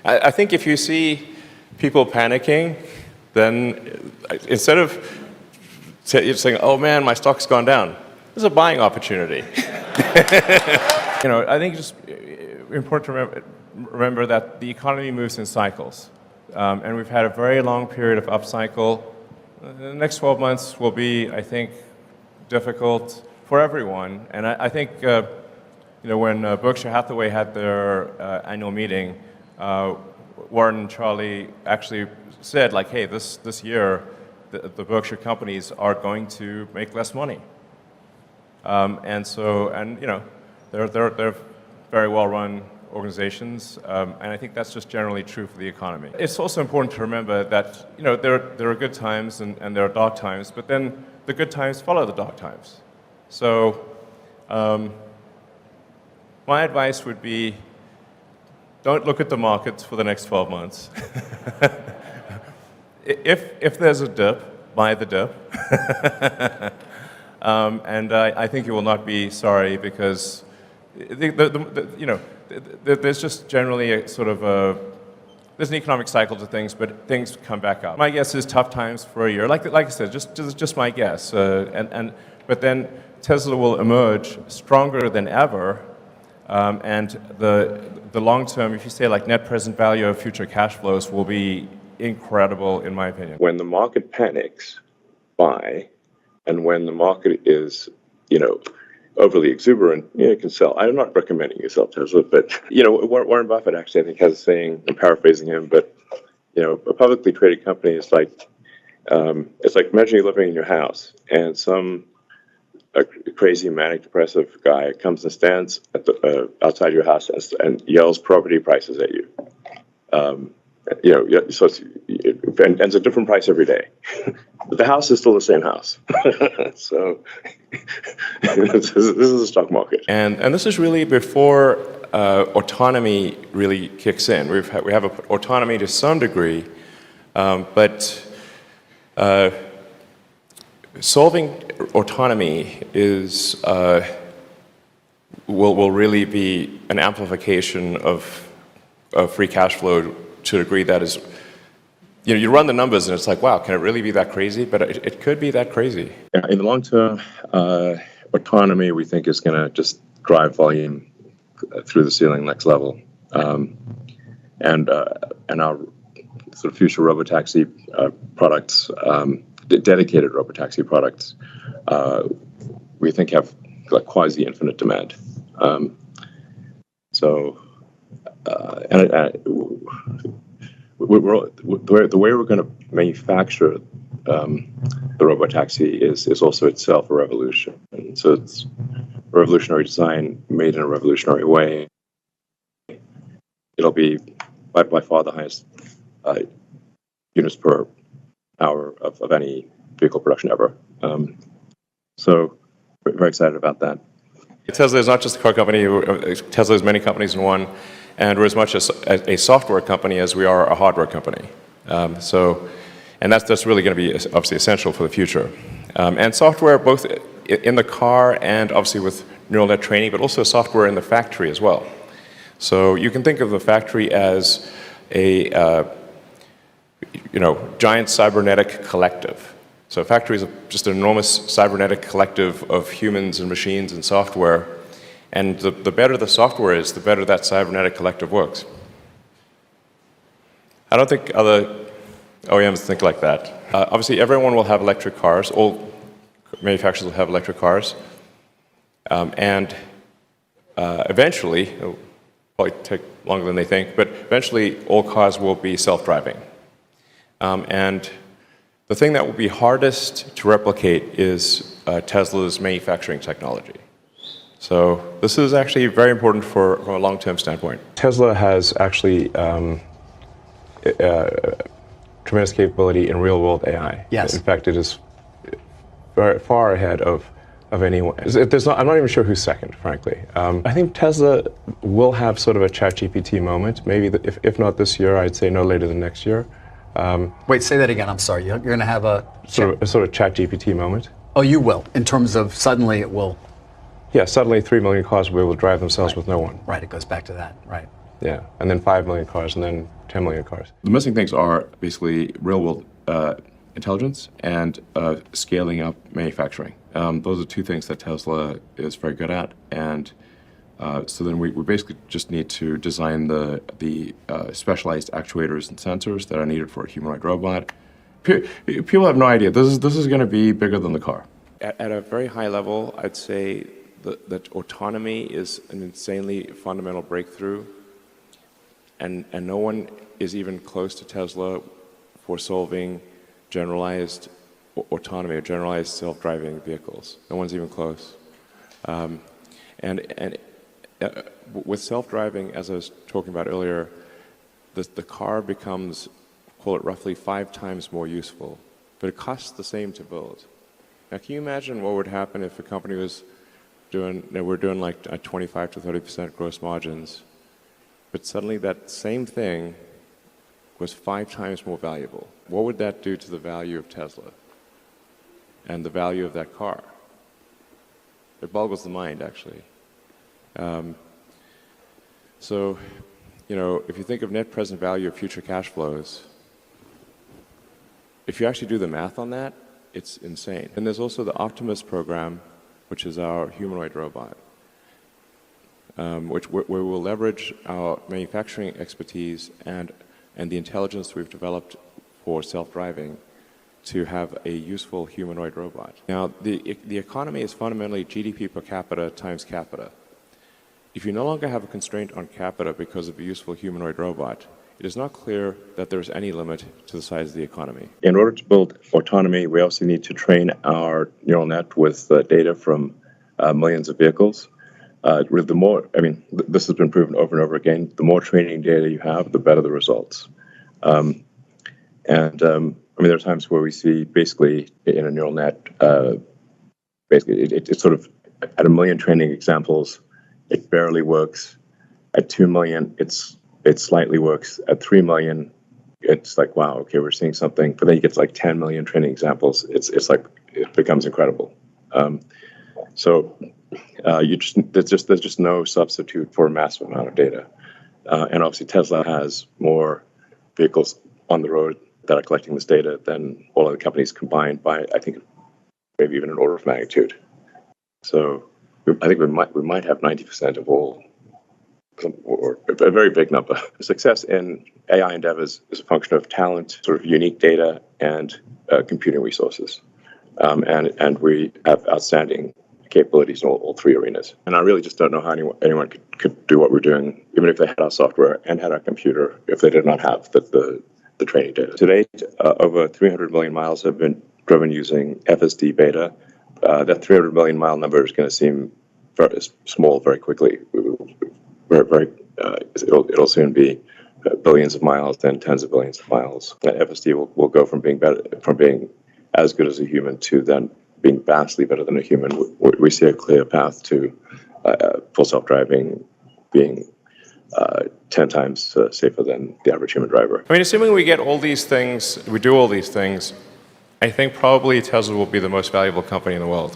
I think if you see people panicking, then instead of saying, oh man, my stock's gone down, there's a buying opportunity. I think it's just important to remember that the economy moves in cycles. And we've had a very long period of upcycle. The next 12 months will be, I think, difficult for everyone. And I think, when Berkshire Hathaway had their annual meeting, Warren and Charlie actually said, like, hey, this year, the Berkshire companies are going to make less money. They're very well-run organizations, and I think that's just generally true for the economy. It's also important to remember that there are good times and there are dark times, but then the good times follow the dark times. So my advice would be, don't look at the markets for the next 12 months. If there's a dip, buy the dip. And I think you will not be sorry, because there's just generally a sort of there's an economic cycle to things, but things come back up. My guess is tough times for a year. Like I said, just my guess. But then Tesla will emerge stronger than ever, and the long term, if you say like net present value of future cash flows, will be incredible, in my opinion. When the market panics, buy, and when the market is, overly exuberant, you can sell. I'm not recommending you sell Tesla, but Warren Buffett actually, I think, has a saying. I'm paraphrasing him, but a publicly traded company is like it's like imagine you're living in your house and some crazy manic depressive guy comes and stands at outside your house and yells property prices at you. So it's a different price every day. But the house is still the same house. So this is a stock market. And this is really before autonomy really kicks in. We have autonomy to some degree, but solving autonomy will really be an amplification of free cash flow to a degree that is, you run the numbers and it's like, wow, can it really be that crazy? But it could be that crazy. Yeah, in the long term, autonomy, we think, is going to just drive volume through the ceiling next level. And our sort of future robotaxi products, dedicated robotaxi products, we think have like quasi-infinite demand. The way we're going to manufacture the robotaxi is also itself a revolution. And so it's a revolutionary design made in a revolutionary way. It'll be by far the highest units per hour of any vehicle production ever. So we're very excited about that. Tesla is not just a car company. Tesla is many companies in one. And we're as much a software company as we are a hardware company. And that's really going to be obviously essential for the future. And software, both in the car and obviously with neural net training, but also software in the factory as well. So you can think of the factory as a giant cybernetic collective. So a factory is just an enormous cybernetic collective of humans and machines and software. And the better the software is, the better that cybernetic collective works. I don't think other OEMs think like that. Obviously, everyone will have electric cars. All manufacturers will have electric cars. And eventually, it'll probably take longer than they think, but eventually all cars will be self-driving. And the thing that will be hardest to replicate is Tesla's manufacturing technology. So this is actually very important from a long-term standpoint. Tesla has actually tremendous capability in real-world AI. Yes. In fact, it is very far ahead of anyone. I'm not even sure who's second, frankly. I think Tesla will have sort of a ChatGPT moment. Maybe if not this year, I'd say no later than next year. Wait, say that again. I'm sorry. You're going to have a sort of ChatGPT moment. Oh, you will. In terms of suddenly it will. Yeah, suddenly 3 million cars will be able to drive themselves with no one. Right, it goes back to that, right. Yeah, and then 5 million cars, and then 10 million cars. The missing things are basically real-world intelligence and scaling up manufacturing. Those are two things that Tesla is very good at, and so then we basically just need to design the specialized actuators and sensors that are needed for a humanoid robot. People have no idea. This is going to be bigger than the car. At a very high level, I'd say that autonomy is an insanely fundamental breakthrough, and no one is even close to Tesla for solving generalized autonomy or generalized self-driving vehicles. No one's even close. With self-driving, as I was talking about earlier, the car becomes, call it roughly 5 times more useful, but it costs the same to build. Now, can you imagine what would happen if a company was doing, we're doing like 25 to 30% gross margins, but suddenly that same thing was 5 times more valuable? What would that do to the value of Tesla and the value of that car? It boggles the mind, actually. So, if you think of net present value of future cash flows, if you actually do the math on that, it's insane. And there's also the Optimus program, which is our humanoid robot, where we'll leverage our manufacturing expertise and the intelligence we've developed for self-driving to have a useful humanoid robot. Now, the economy is fundamentally GDP per capita times capita. If you no longer have a constraint on capita because of a useful humanoid robot, it is not clear that there's any limit to the size of the economy. In order to build autonomy, we also need to train our neural net with data from millions of vehicles. With the more, this has been proven over and over again, the more training data you have, the better the results. There are times where we see basically in a neural net, it's sort of at 1 million training examples, it barely works. At 2 million, it slightly works. At 3 million, it's like, wow, okay, we're seeing something. But then you get to like 10 million training examples. It's like, it becomes incredible. There's just no substitute for a massive amount of data. And obviously Tesla has more vehicles on the road that are collecting this data than all other companies combined by, I think, maybe even an order of magnitude. So I think we might have 90% of all, or a very big number. Success in AI endeavors is a function of talent, sort of unique data, and computing resources. And we have outstanding capabilities in all 3 arenas. And I really just don't know how anyone could do what we're doing, even if they had our software and had our computer, if they did not have the training data. To date, over 300 million miles have been driven using FSD beta. That 300 million mile number is going to seem very small very quickly. It'll soon be billions of miles, then tens of billions of miles. And FSD will go from being as good as a human to then being vastly better than a human. We see a clear path to full self-driving being 10 times safer than the average human driver. Assuming we get all these things, we do all these things, I think probably Tesla will be the most valuable company in the world.